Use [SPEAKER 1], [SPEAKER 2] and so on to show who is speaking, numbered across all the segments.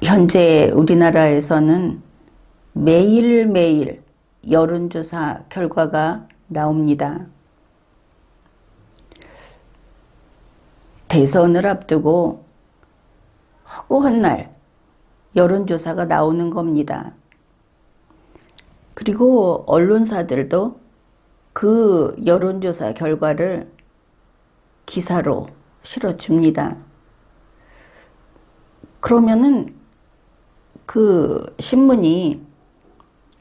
[SPEAKER 1] 현재 우리나라에서는 매일매일 여론조사 결과가 나옵니다. 대선을 앞두고 허구한 날 여론조사가 나오는 겁니다. 그리고 언론사들도 그 여론조사 결과를 기사로 실어줍니다. 그러면은 그 신문이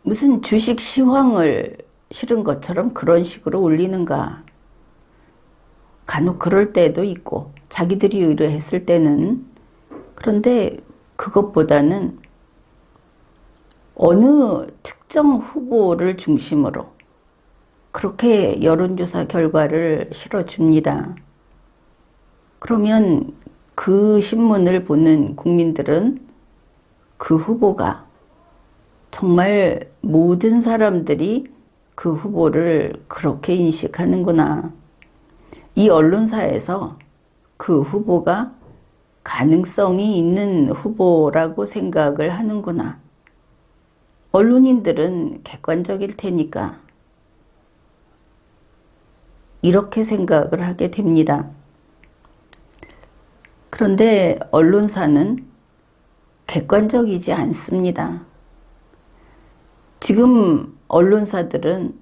[SPEAKER 1] 무슨 주식 시황을 실은 것처럼 그런 식으로 올리는가? 간혹 그럴 때도 있고 자기들이 의뢰했을 때는. 그런데 그것보다는 어느 특정 후보를 중심으로 그렇게 여론조사 결과를 실어줍니다. 그러면 그 신문을 보는 국민들은 그 후보가 정말 모든 사람들이 그 후보를 그렇게 인식하는구나. 이 언론사에서 그 후보가 가능성이 있는 후보라고 생각을 하는구나. 언론인들은 객관적일 테니까 이렇게 생각을 하게 됩니다. 그런데 언론사는 객관적이지 않습니다. 지금 언론사들은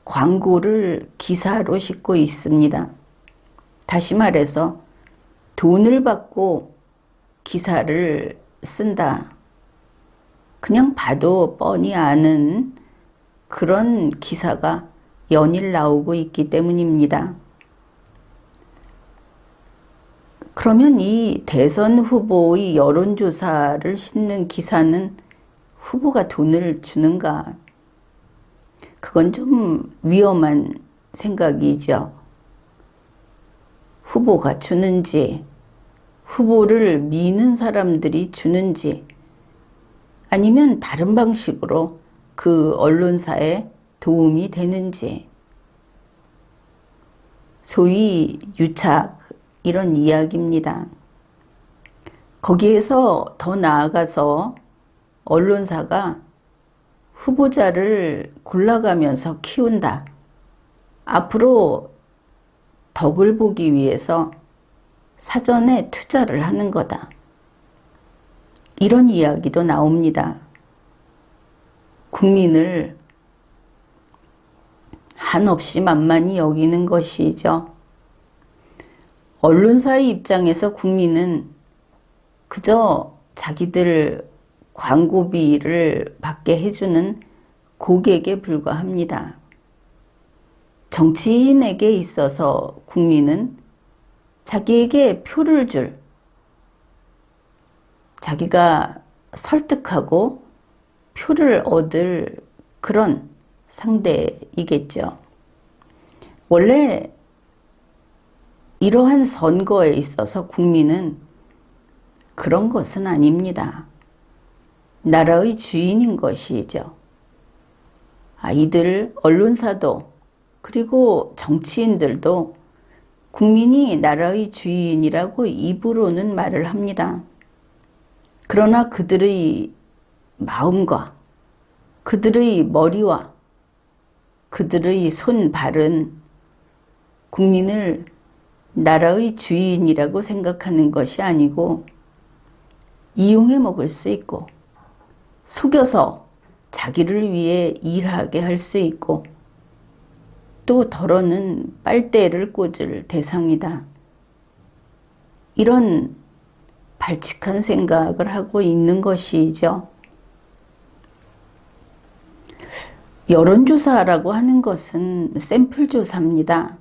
[SPEAKER 1] 광고를 기사로 싣고 있습니다. 다시 말해서 돈을 받고 기사를 쓴다. 그냥 봐도 뻔히 아는 그런 기사가 연일 나오고 있기 때문입니다. 그러면 이 대선 후보의 여론조사를 싣는 기사는 후보가 돈을 주는가? 그건 좀 위험한 생각이죠. 후보가 주는지, 후보를 미는 사람들이 주는지, 아니면 다른 방식으로 그 언론사에 도움이 되는지, 소위 유착, 이런 이야기입니다. 거기에서 더 나아가서 언론사가 후보자를 골라가면서 키운다. 앞으로 덕을 보기 위해서 사전에 투자를 하는 거다. 이런 이야기도 나옵니다. 국민을 한없이 만만히 여기는 것이죠. 언론사의 입장에서 국민은 그저 자기들 광고비를 받게 해주는 고객에 불과합니다. 정치인에게 있어서 국민은 자기에게 표를 줄, 자기가 설득하고 표를 얻을 그런 상대이겠죠. 원래 이러한 선거에 있어서 국민은 그런 것은 아닙니다. 나라의 주인인 것이죠. 이들 언론사도 그리고 정치인들도 국민이 나라의 주인이라고 입으로는 말을 합니다. 그러나 그들의 마음과 그들의 머리와 그들의 손발은 국민을 나라의 주인이라고 생각하는 것이 아니고 이용해 먹을 수 있고 속여서 자기를 위해 일하게 할 수 있고 또 덜어는 빨대를 꽂을 대상이다. 이런 발칙한 생각을 하고 있는 것이죠. 여론조사라고 하는 것은 샘플조사입니다.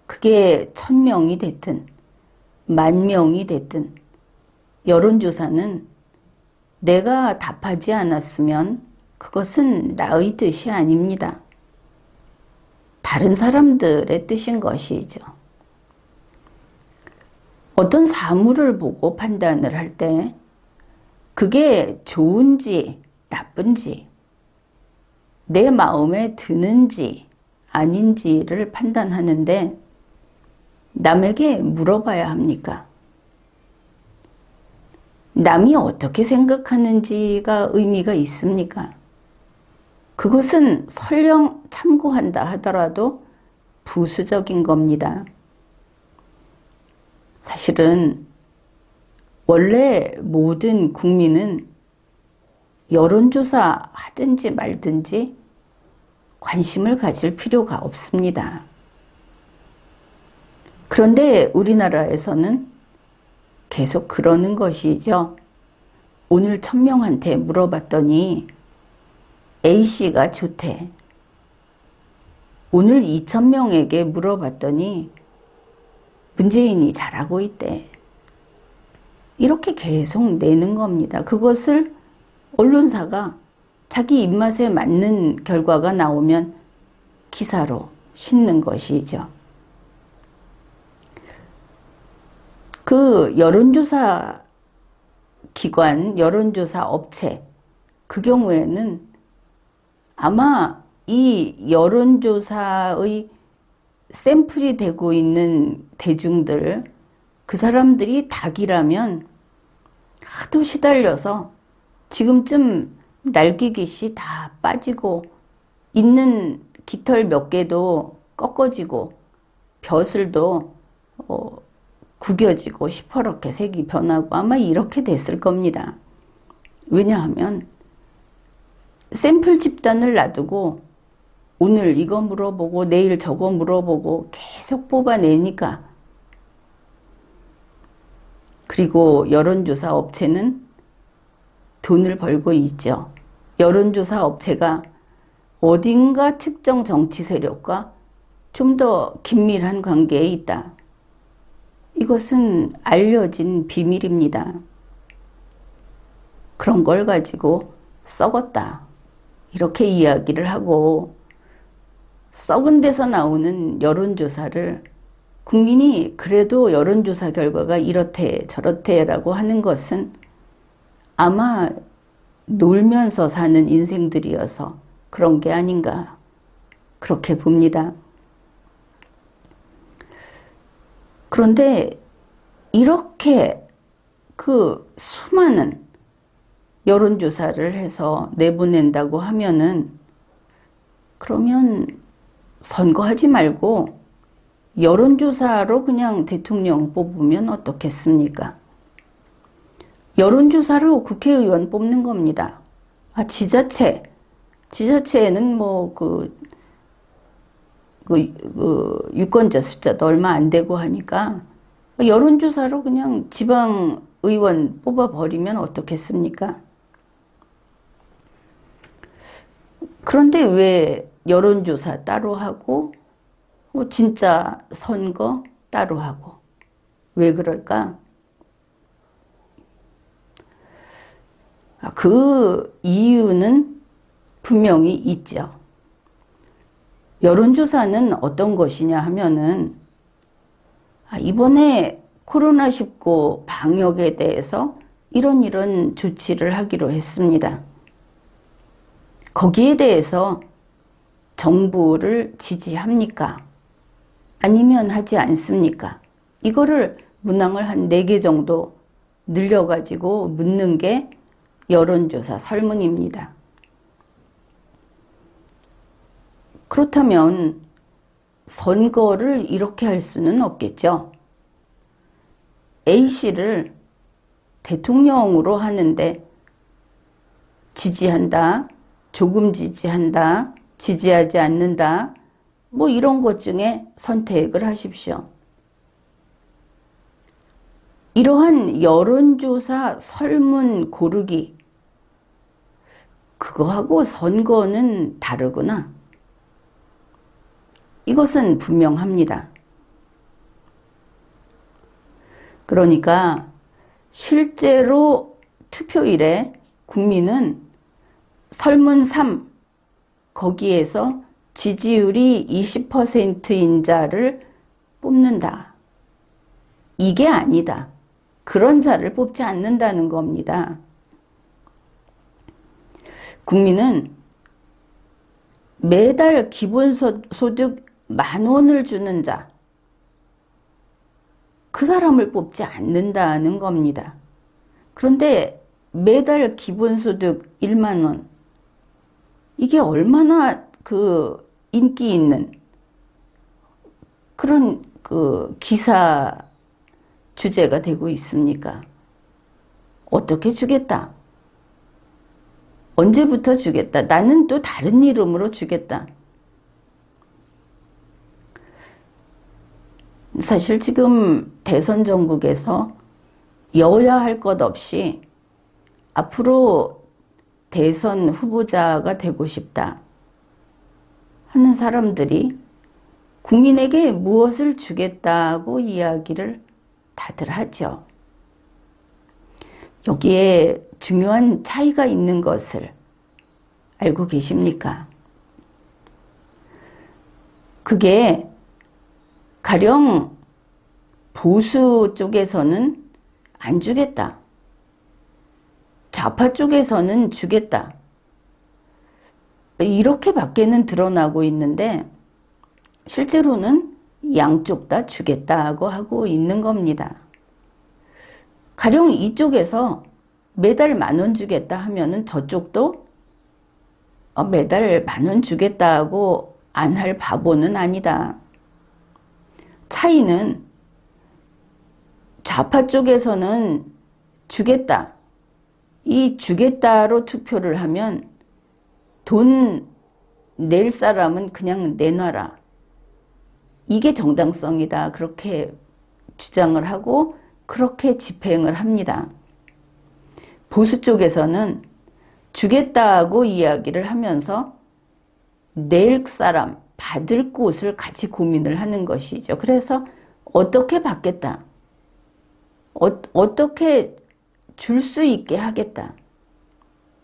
[SPEAKER 1] 그게 1000명이 됐든 10,000명이 됐든 여론조사는 내가 답하지 않았으면 그것은 나의 뜻이 아닙니다. 다른 사람들의 뜻인 것이죠. 어떤 사물을 보고 판단을 할 때 그게 좋은지 나쁜지 내 마음에 드는지 아닌지를 판단하는데 남에게 물어봐야 합니까? 남이 어떻게 생각하는지가 의미가 있습니까? 그것은 설령 참고한다 하더라도 부수적인 겁니다. 사실은 원래 모든 국민은 여론조사 하든지 말든지 관심을 가질 필요가 없습니다. 그런데 우리나라에서는 계속 그러는 것이죠. 오늘 1000명한테 물어봤더니 A씨가 좋대. 오늘 2000명에게 물어봤더니 문재인이 잘하고 있대. 이렇게 계속 내는 겁니다. 그것을 언론사가 자기 입맛에 맞는 결과가 나오면 기사로 싣는 것이죠. 그 여론조사 기관, 여론조사 업체, 그 경우에는 아마 이 여론조사의 샘플이 되고 있는 대중들, 그 사람들이 닭이라면 하도 시달려서 지금쯤 날개깃이 다 빠지고 있는 깃털 몇 개도 꺾어지고 벼슬도 구겨지고 시퍼렇게 색이 변하고 아마 이렇게 됐을 겁니다. 왜냐하면 샘플 집단을 놔두고 오늘 이거 물어보고 내일 저거 물어보고 계속 뽑아내니까. 그리고 여론조사 업체는 돈을 벌고 있죠. 여론조사 업체가 어딘가 특정 정치 세력과 좀 더 긴밀한 관계에 있다. 이것은 알려진 비밀입니다. 그런 걸 가지고 썩었다. 이렇게 이야기를 하고 썩은 데서 나오는 여론조사를 국민이 그래도 여론조사 결과가 이렇대 저렇대라고 하는 것은 아마 놀면서 사는 인생들이어서 그런 게 아닌가 그렇게 봅니다. 그런데 이렇게 그 수많은 여론조사를 해서 내보낸다고 하면은 그러면 선거하지 말고 여론조사로 그냥 대통령 뽑으면 어떻겠습니까? 여론조사로 국회의원 뽑는 겁니다. 지자체에는 뭐 유권자 숫자도 얼마 안 되고 하니까 여론조사로 그냥 지방의원 뽑아버리면 어떻겠습니까? 그런데 왜 여론조사 따로 하고 진짜 선거 따로 하고 왜 그럴까? 그 이유는 분명히 있죠. 여론조사는 어떤 것이냐 하면은 이번에 코로나19 방역에 대해서 이런 조치를 하기로 했습니다. 거기에 대해서 정부를 지지합니까? 아니면 하지 않습니까? 이거를 문항을 한 4개 정도 늘려가지고 묻는 게 여론조사 설문입니다. 그렇다면 선거를 이렇게 할 수는 없겠죠. A씨를 대통령으로 하는데 지지한다, 조금 지지한다, 지지하지 않는다, 뭐 이런 것 중에 선택을 하십시오. 이러한 여론조사 설문 고르기, 그거하고 선거는 다르구나. 이것은 분명합니다. 그러니까 실제로 투표일에 국민은 설문 3, 거기에서 지지율이 20%인 자를 뽑는다. 이게 아니다. 그런 자를 뽑지 않는다는 겁니다. 국민은 매달 기본소득 10,000원을 주는 자, 그 사람을 뽑지 않는다는 겁니다. 그런데 매달 기본소득 1만 원, 이게 얼마나 그 인기 있는 그런 그 기사 주제가 되고 있습니까? 어떻게 주겠다? 언제부터 주겠다? 나는 또 다른 이름으로 주겠다. 사실 지금 대선 전국에서 여야 할 것 없이 앞으로 대선 후보자가 되고 싶다 하는 사람들이 국민에게 무엇을 주겠다고 이야기를 다들 하죠. 여기에 중요한 차이가 있는 것을 알고 계십니까? 그게 가령 보수 쪽에서는 안 주겠다. 좌파 쪽에서는 주겠다. 이렇게밖에는 드러나고 있는데 실제로는 양쪽 다 주겠다고 하고 있는 겁니다. 가령 이쪽에서 매달 10,000원 주겠다 하면은 저쪽도 매달 10,000원 주겠다고 안 할 바보는 아니다. 차이는 좌파 쪽에서는 주겠다. 이 주겠다로 투표를 하면 돈 낼 사람은 그냥 내놔라. 이게 정당성이다. 그렇게 주장을 하고 그렇게 집행을 합니다. 보수 쪽에서는 주겠다고 이야기를 하면서 낼 사람, 받을 곳을 같이 고민을 하는 것이죠. 그래서 어떻게 받겠다. 어떻게 줄 수 있게 하겠다.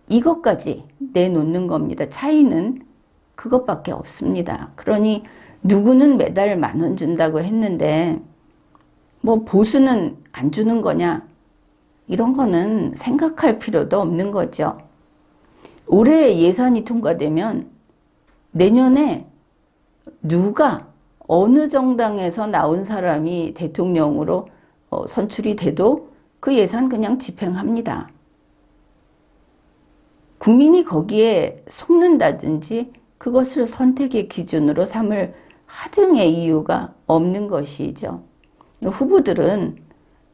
[SPEAKER 1] 이것까지 내놓는 겁니다. 차이는 그것밖에 없습니다. 그러니 누구는 매달 10,000원 준다고 했는데 뭐 보수는 안 주는 거냐? 이런 거는 생각할 필요도 없는 거죠. 올해 예산이 통과되면 내년에 누가 어느 정당에서 나온 사람이 대통령으로 선출이 돼도 그 예산 그냥 집행합니다. 국민이 거기에 속는다든지 그것을 선택의 기준으로 삼을 하등의 이유가 없는 것이죠. 후보들은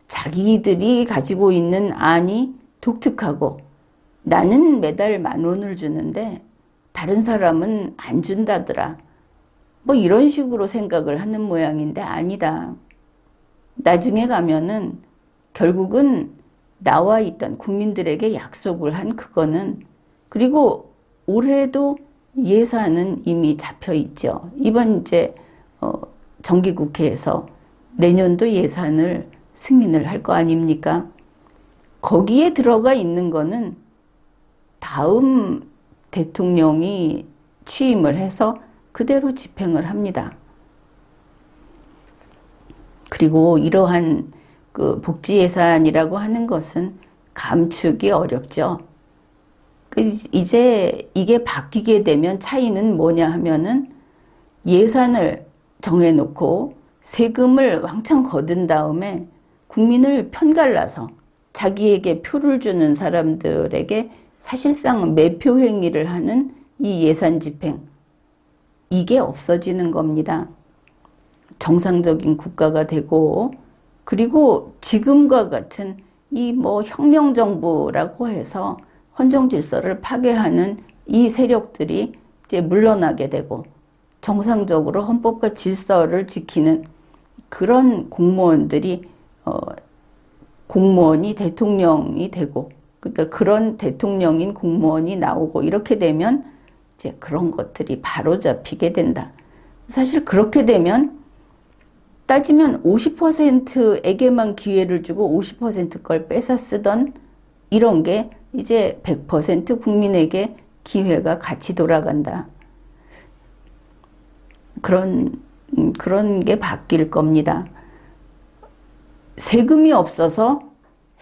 [SPEAKER 1] 자기들이 가지고 있는 안이 독특하고 나는 매달 10,000원을 주는데 다른 사람은 안 준다더라. 뭐 이런 식으로 생각을 하는 모양인데 아니다. 나중에 가면은 결국은 나와 있던 국민들에게 약속을 한 그거는 그리고 올해도 예산은 이미 잡혀 있죠. 이번 이제 정기국회에서 내년도 예산을 승인을 할 거 아닙니까? 거기에 들어가 있는 거는 다음 대통령이 취임을 해서 그대로 집행을 합니다. 그리고 이러한 그 복지 예산이라고 하는 것은 감추기 어렵죠. 이제 이게 바뀌게 되면 차이는 뭐냐 하면은 예산을 정해놓고 세금을 왕창 거둔 다음에 국민을 편갈라서 자기에게 표를 주는 사람들에게 사실상 매표 행위를 하는 이 예산 집행, 이게 없어지는 겁니다. 정상적인 국가가 되고 그리고 지금과 같은 이 뭐 혁명정부라고 해서 헌정 질서를 파괴하는 이 세력들이 이제 물러나게 되고 정상적으로 헌법과 질서를 지키는 그런 공무원들이 공무원이 대통령이 되고 그러니까 그런 대통령인 공무원이 나오고 이렇게 되면 이제 그런 것들이 바로 잡히게 된다. 사실 그렇게 되면 따지면 50%에게만 기회를 주고 50% 걸 뺏어 쓰던 이런 게 이제 100% 국민에게 기회가 같이 돌아간다. 그런 게 바뀔 겁니다. 세금이 없어서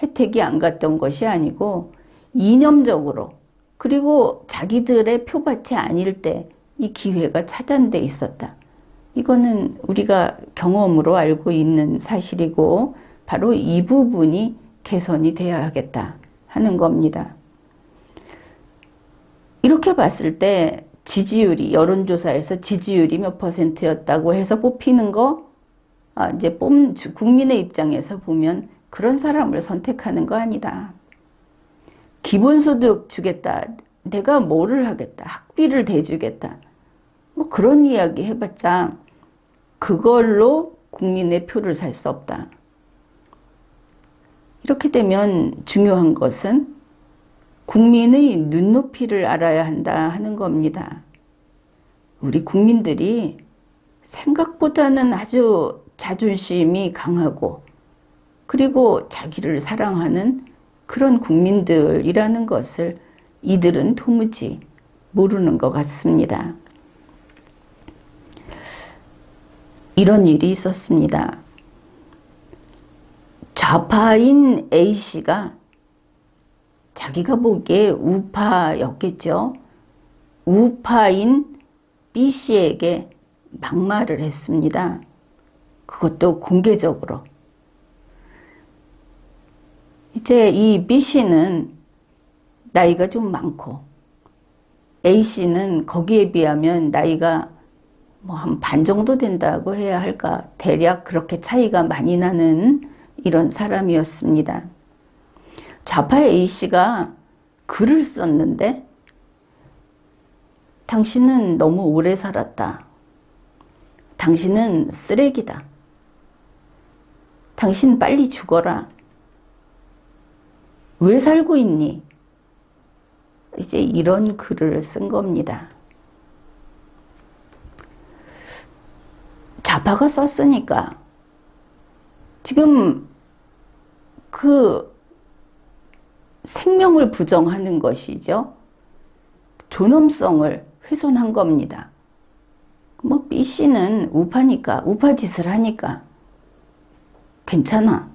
[SPEAKER 1] 혜택이 안 갔던 것이 아니고 이념적으로 그리고 자기들의 표밭이 아닐 때 이 기회가 차단돼 있었다. 이거는 우리가 경험으로 알고 있는 사실이고 바로 이 부분이 개선이 돼야 하겠다 하는 겁니다. 이렇게 봤을 때 지지율이, 여론조사에서 지지율이 몇 %였다고 해서 뽑히는 거, 이제 국민의 입장에서 보면 그런 사람을 선택하는 거 아니다. 기본소득 주겠다. 내가 뭐를 하겠다. 학비를 대주겠다. 뭐 그런 이야기 해봤자 그걸로 국민의 표를 살 수 없다. 이렇게 되면 중요한 것은 국민의 눈높이를 알아야 한다 하는 겁니다. 우리 국민들이 생각보다는 아주 자존심이 강하고 그리고 자기를 사랑하는 그런 국민들이라는 것을 이들은 도무지 모르는 것 같습니다. 이런 일이 있었습니다. 좌파인 A씨가 자기가 보기에 우파였겠죠. 우파인 B씨에게 막말을 했습니다. 그것도 공개적으로. 이제 이 B씨는 나이가 좀 많고 A씨는 거기에 비하면 나이가 뭐 한 반 정도 된다고 해야 할까. 대략 그렇게 차이가 많이 나는 이런 사람이었습니다. 좌파 A씨가 글을 썼는데 당신은 너무 오래 살았다. 당신은 쓰레기다. 당신 빨리 죽어라. 왜 살고 있니? 이제 이런 글을 쓴 겁니다. 좌파가 썼으니까 지금 그 생명을 부정하는 것이죠. 존엄성을 훼손한 겁니다. 뭐 B씨는 우파니까, 우파 짓을 하니까 괜찮아.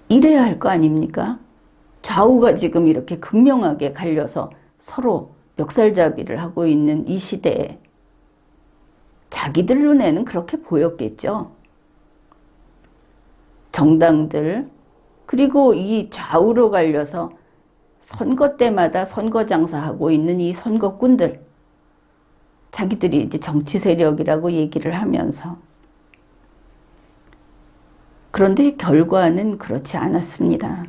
[SPEAKER 1] 이래야 할 거 아닙니까? 좌우가 지금 이렇게 극명하게 갈려서 서로 멱살잡이를 하고 있는 이 시대에 자기들 눈에는 그렇게 보였겠죠. 정당들, 그리고 이 좌우로 갈려서 선거 때마다 선거 장사하고 있는 이 선거꾼들, 자기들이 이제 정치 세력이라고 얘기를 하면서. 그런데 결과는 그렇지 않았습니다.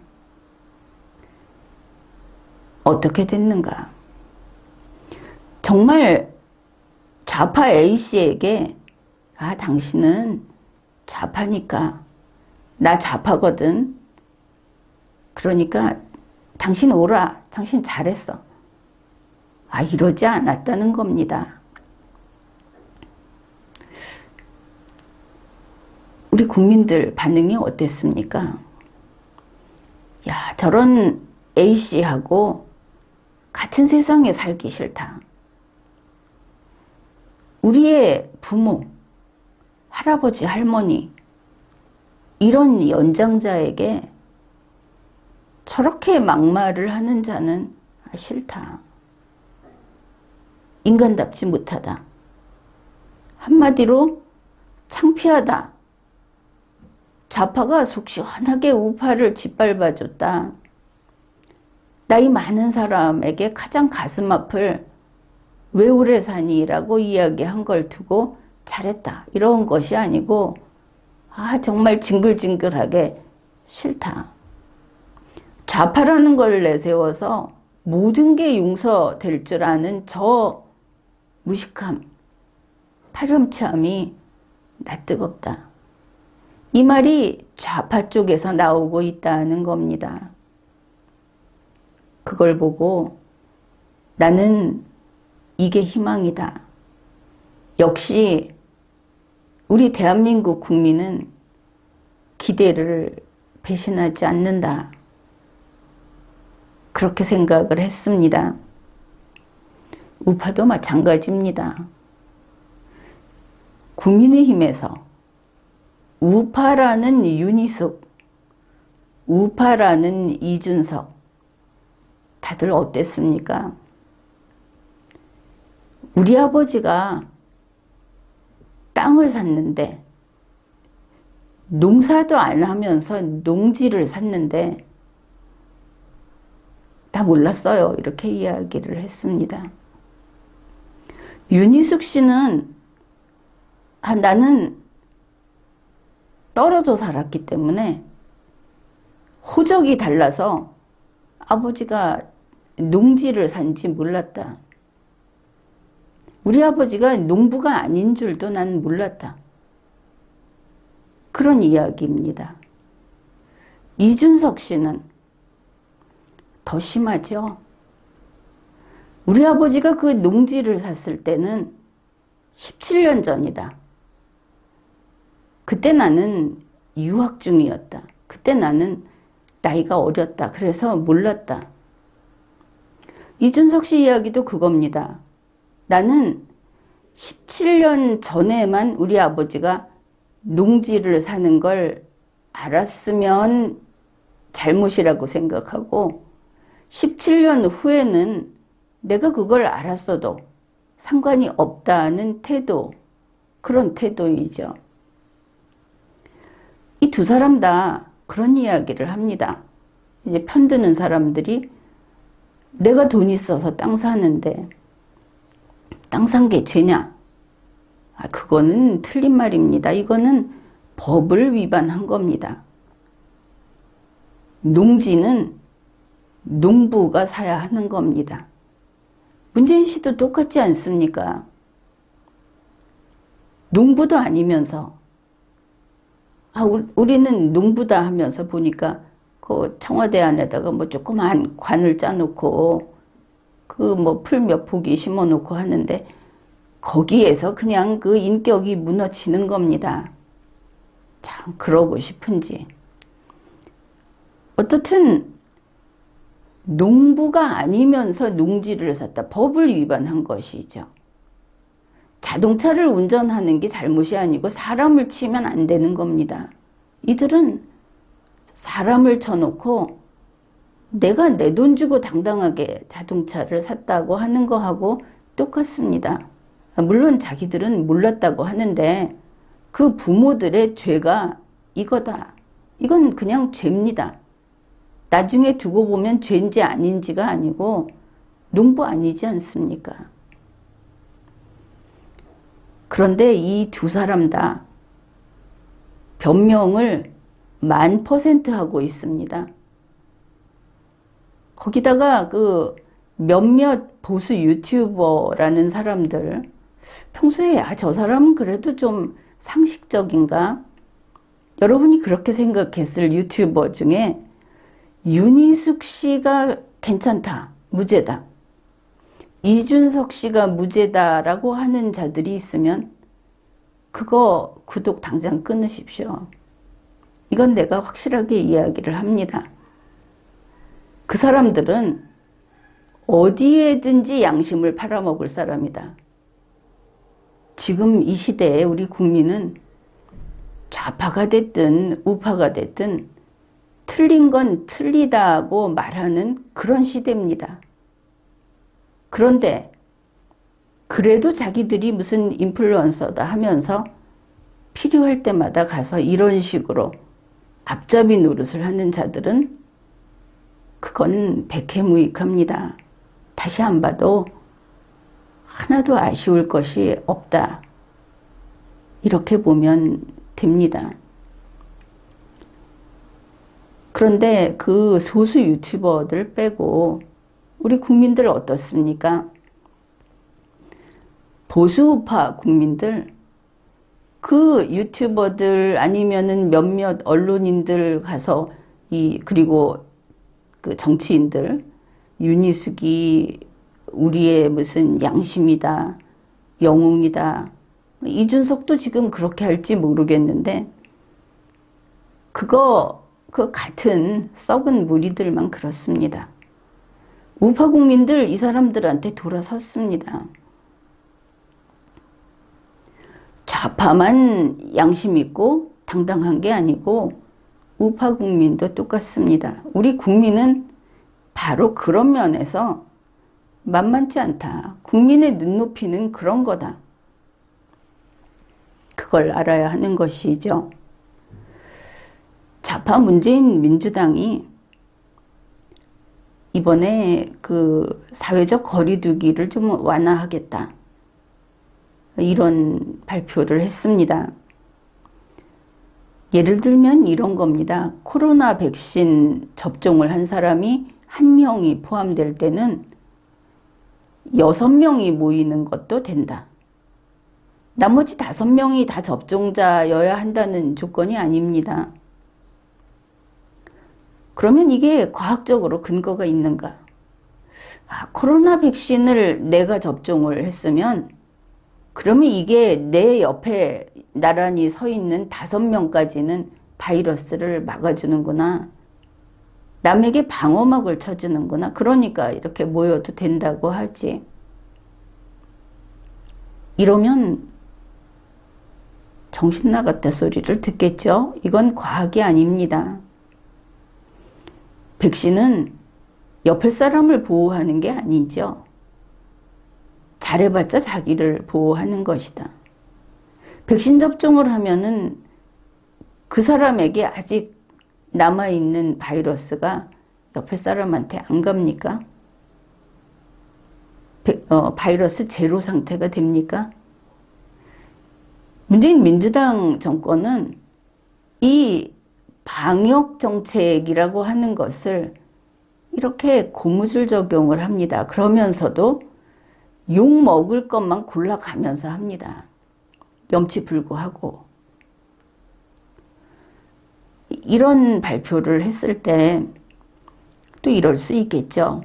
[SPEAKER 1] 어떻게 됐는가? 정말 좌파 A씨에게 당신은 좌파니까 나 좌파거든. 그러니까 당신 오라. 당신 잘했어. 이러지 않았다는 겁니다. 우리 국민들 반응이 어땠습니까? 야, 저런 A씨하고 같은 세상에 살기 싫다. 우리의 부모, 할아버지, 할머니, 이런 연장자에게 저렇게 막말을 하는 자는 싫다. 인간답지 못하다. 한마디로 창피하다. 좌파가 속 시원하게 우파를 짓밟아줬다. 나이 많은 사람에게 가장 가슴 아플 왜 오래 사니? 라고 이야기한 걸 두고 잘했다. 이런 것이 아니고 정말 징글징글하게 싫다. 좌파라는 걸 내세워서 모든 게 용서될 줄 아는 저 무식함, 파렴치함이 낯뜨겁다. 이 말이 좌파 쪽에서 나오고 있다는 겁니다. 그걸 보고 나는 이게 희망이다. 역시 우리 대한민국 국민은 기대를 배신하지 않는다. 그렇게 생각을 했습니다. 우파도 마찬가지입니다. 국민의힘에서 우파라는 윤희숙, 우파라는 이준석, 다들 어땠습니까? 우리 아버지가 땅을 샀는데 농사도 안 하면서 농지를 샀는데 다 몰랐어요. 이렇게 이야기를 했습니다. 윤희숙 씨는 나는 떨어져 살았기 때문에 호적이 달라서 아버지가 농지를 산지 몰랐다. 우리 아버지가 농부가 아닌 줄도 난 몰랐다. 그런 이야기입니다. 이준석 씨는 더 심하죠. 우리 아버지가 그 농지를 샀을 때는 17년 전이다. 그때 나는 유학 중이었다. 그때 나는 나이가 어렸다. 그래서 몰랐다. 이준석 씨 이야기도 그겁니다. 나는 17년 전에만 우리 아버지가 농지를 사는 걸 알았으면 잘못이라고 생각하고 17년 후에는 내가 그걸 알았어도 상관이 없다는 태도, 그런 태도이죠. 이 두 사람 다 그런 이야기를 합니다. 이제 편드는 사람들이 내가 돈 있어서 땅 사는데 땅 산 게 죄냐? 그거는 틀린 말입니다. 이거는 법을 위반한 겁니다. 농지는 농부가 사야 하는 겁니다. 문재인 씨도 똑같지 않습니까? 농부도 아니면서 우리는 농부다 하면서 보니까 그 청와대 안에다가 뭐 조그만 관을 짜놓고 그 뭐 풀 몇 포기 심어놓고 하는데 거기에서 그냥 그 인격이 무너지는 겁니다. 참 그러고 싶은지. 어떻든 농부가 아니면서 농지를 샀다. 법을 위반한 것이죠. 자동차를 운전하는 게 잘못이 아니고 사람을 치면 안 되는 겁니다. 이들은 사람을 쳐놓고 내가 내 돈 주고 당당하게 자동차를 샀다고 하는 거하고 똑같습니다. 물론 자기들은 몰랐다고 하는데 그 부모들의 죄가 이거다. 이건 그냥 죄입니다. 나중에 두고 보면 죄인지 아닌지가 아니고 농부 아니지 않습니까? 그런데 이 두 사람 다 변명을 1000% 하고 있습니다. 거기다가 그 몇몇 보수 유튜버라는 사람들 평소에 저 사람은 그래도 좀 상식적인가? 여러분이 그렇게 생각했을 유튜버 중에 윤희숙 씨가 괜찮다, 무죄다. 이준석 씨가 무죄다라고 하는 자들이 있으면 그거 구독 당장 끊으십시오. 이건 내가 확실하게 이야기를 합니다. 그 사람들은 어디에든지 양심을 팔아먹을 사람이다. 지금 이 시대에 우리 국민은 좌파가 됐든 우파가 됐든 틀린 건 틀리다고 말하는 그런 시대입니다. 그런데 그래도 자기들이 무슨 인플루언서다 하면서 필요할 때마다 가서 이런 식으로 앞잡이 노릇을 하는 자들은 그건 백해무익합니다. 다시 안 봐도 하나도 아쉬울 것이 없다. 이렇게 보면 됩니다. 그런데 그 소수 유튜버들 빼고 우리 국민들 어떻습니까? 보수우파 국민들, 그 유튜버들 아니면은 몇몇 언론인들 가서 그리고 그 정치인들, 윤희숙이 우리의 무슨 양심이다, 영웅이다. 이준석도 지금 그렇게 할지 모르겠는데, 그 같은 썩은 무리들만 그렇습니다. 우파 국민들 이 사람들한테 돌아섰습니다. 좌파만 양심 있고 당당한 게 아니고 우파 국민도 똑같습니다. 우리 국민은 바로 그런 면에서 만만치 않다. 국민의 눈높이는 그런 거다. 그걸 알아야 하는 것이죠. 좌파 문재인 민주당이 이번에 그 사회적 거리두기를 좀 완화하겠다, 이런 발표를 했습니다. 예를 들면 이런 겁니다. 코로나 백신 접종을 한 사람이 1명이 포함될 때는 6명이 모이는 것도 된다. 나머지 5명이 다 접종자여야 한다는 조건이 아닙니다. 그러면 이게 과학적으로 근거가 있는가? 코로나 백신을 내가 접종을 했으면 그러면 이게 내 옆에 나란히 서 있는 5명까지는 바이러스를 막아주는구나. 남에게 방어막을 쳐주는구나. 그러니까 이렇게 모여도 된다고 하지. 이러면 정신 나갔다 소리를 듣겠죠? 이건 과학이 아닙니다. 백신은 옆에 사람을 보호하는 게 아니죠. 잘해봤자 자기를 보호하는 것이다. 백신 접종을 하면은 그 사람에게 아직 남아있는 바이러스가 옆에 사람한테 안 갑니까? 바이러스 제로 상태가 됩니까? 문재인 민주당 정권은 이 방역 정책이라고 하는 것을 이렇게 고무줄 적용을 합니다. 그러면서도 욕 먹을 것만 골라가면서 합니다. 염치불구하고. 이런 발표를 했을 때 또 이럴 수 있겠죠.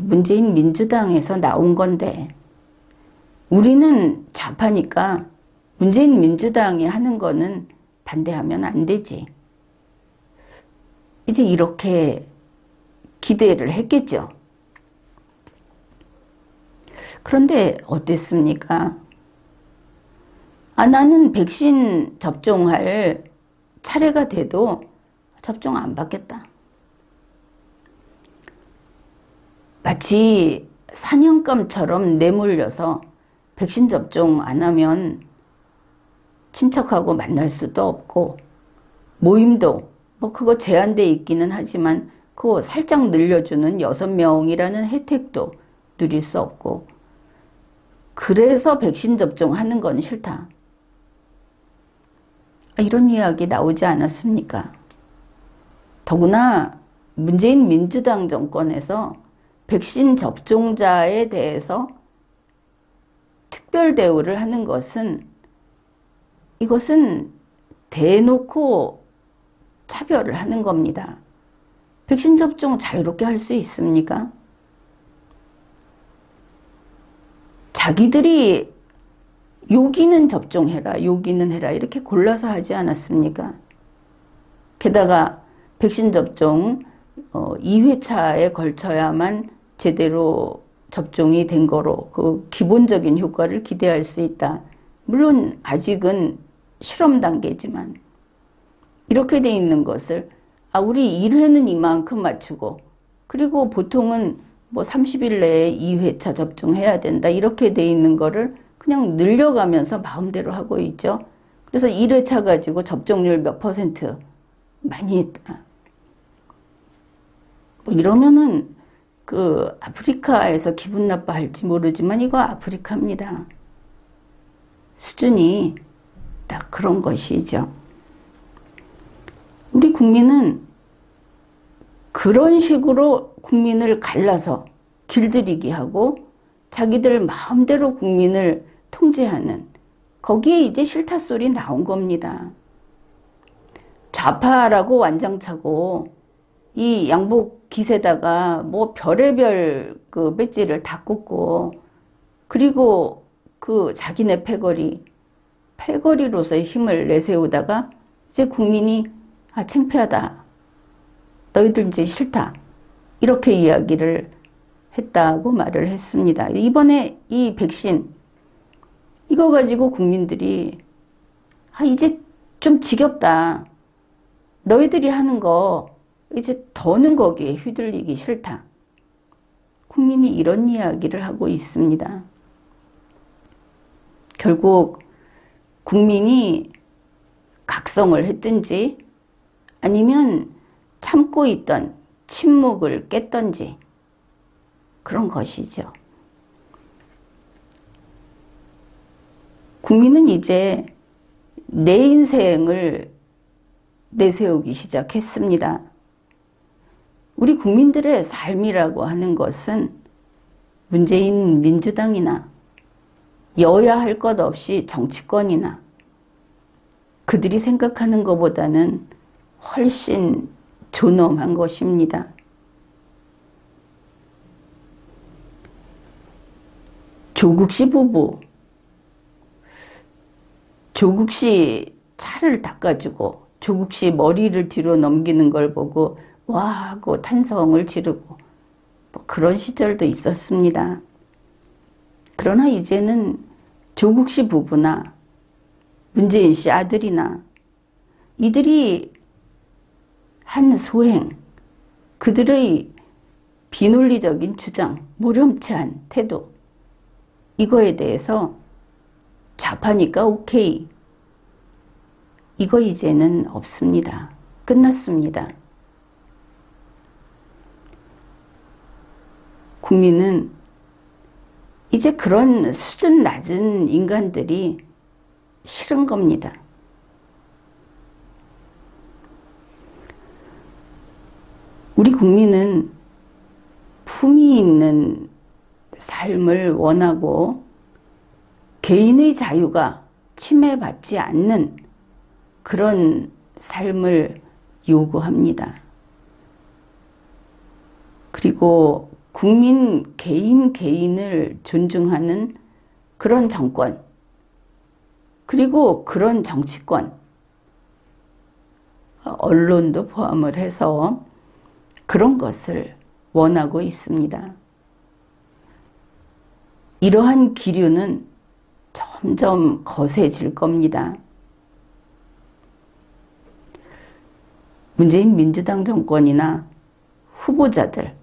[SPEAKER 1] 문재인 민주당에서 나온 건데 우리는 좌파니까 문재인 민주당이 하는 거는 반대하면 안 되지. 이제 이렇게 기대를 했겠죠. 그런데 어땠습니까? 나는 백신 접종할 차례가 돼도 접종 안 받겠다. 마치 사냥감처럼 내몰려서 백신 접종 안 하면 친척하고 만날 수도 없고 모임도 그거 제한돼 있기는 하지만 그거 살짝 늘려주는 6명이라는 혜택도 누릴 수 없고 그래서 백신 접종하는 건 싫다. 이런 이야기 나오지 않았습니까? 더구나 문재인 민주당 정권에서 백신 접종자에 대해서 특별 대우를 하는 것은 이것은 대놓고 차별을 하는 겁니다. 백신 접종 자유롭게 할 수 있습니까? 자기들이 여기는 접종해라, 여기는 해라 이렇게 골라서 하지 않았습니까? 게다가 백신 접종 2회차에 걸쳐야만 제대로 접종이 된 거로 그 기본적인 효과를 기대할 수 있다. 물론 아직은 실험 단계지만 이렇게 돼 있는 것을 우리 1회는 이만큼 맞추고 그리고 보통은 30일 내에 2회차 접종해야 된다 이렇게 돼 있는 거를 그냥 늘려가면서 마음대로 하고 있죠. 그래서 1회차 가지고 접종률 몇 %, 많이 했다. 이러면은 그 아프리카에서 기분 나빠할지 모르지만 이거 아프리카입니다. 수준이 딱 그런 것이죠. 우리 국민은 그런 식으로 국민을 갈라서 길들이기 하고 자기들 마음대로 국민을 통제하는 거기에 이제 싫다 소리 나온 겁니다. 좌파라고 완장차고 이 양복 깃에다가 별의별 그 배지를 다 꽂고 그리고 그 자기네 패거리로서의 힘을 내세우다가 이제 국민이 창피하다. 너희들 이제 싫다. 이렇게 이야기를 했다고 말을 했습니다. 이번에 이 백신 이거 가지고 국민들이 이제 좀 지겹다. 너희들이 하는 거 이제 더는 거기에 휘둘리기 싫다. 국민이 이런 이야기를 하고 있습니다. 결국 국민이 각성을 했든지 아니면 참고 있던 침묵을 깼던지 그런 것이죠. 국민은 이제 내 인생을 내세우기 시작했습니다. 우리 국민들의 삶이라고 하는 것은 문재인 민주당이나 여야 할 것 없이 정치권이나 그들이 생각하는 것보다는 훨씬 존엄한 것입니다. 조국 씨 부부, 조국 씨 차를 닦아주고 조국 씨 머리를 뒤로 넘기는 걸 보고 와 하고 탄성을 지르고 뭐 그런 시절도 있었습니다. 그러나 이제는 조국 씨 부부나 문재인 씨 아들이나 이들이 한 소행, 그들의 비논리적인 주장, 모렴치한 태도, 이거에 대해서 좌파니까 오케이, 이거 이제는 없습니다. 끝났습니다. 국민은 이제 그런 수준 낮은 인간들이 싫은 겁니다. 우리 국민은 품위 있는 삶을 원하고 개인의 자유가 침해받지 않는 그런 삶을 요구합니다. 그리고 국민 개인을 존중하는 그런 정권, 그리고 그런 정치권, 언론도 포함을 해서 그런 것을 원하고 있습니다. 이러한 기류는 점점 거세질 겁니다. 문재인 민주당 정권이나 후보자들,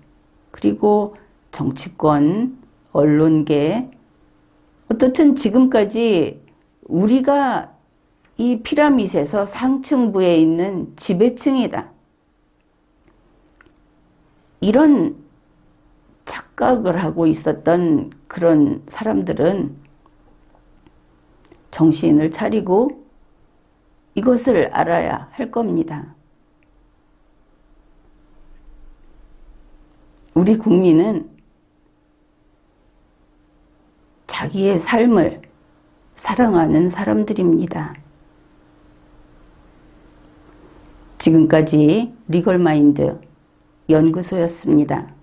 [SPEAKER 1] 그리고 정치권, 언론계, 어떻든 지금까지 우리가 이 피라밋에서 상층부에 있는 지배층이다, 이런 착각을 하고 있었던 그런 사람들은 정신을 차리고 이것을 알아야 할 겁니다. 우리 국민은 자기의 삶을 사랑하는 사람들입니다. 지금까지 리걸마인드 연구소였습니다.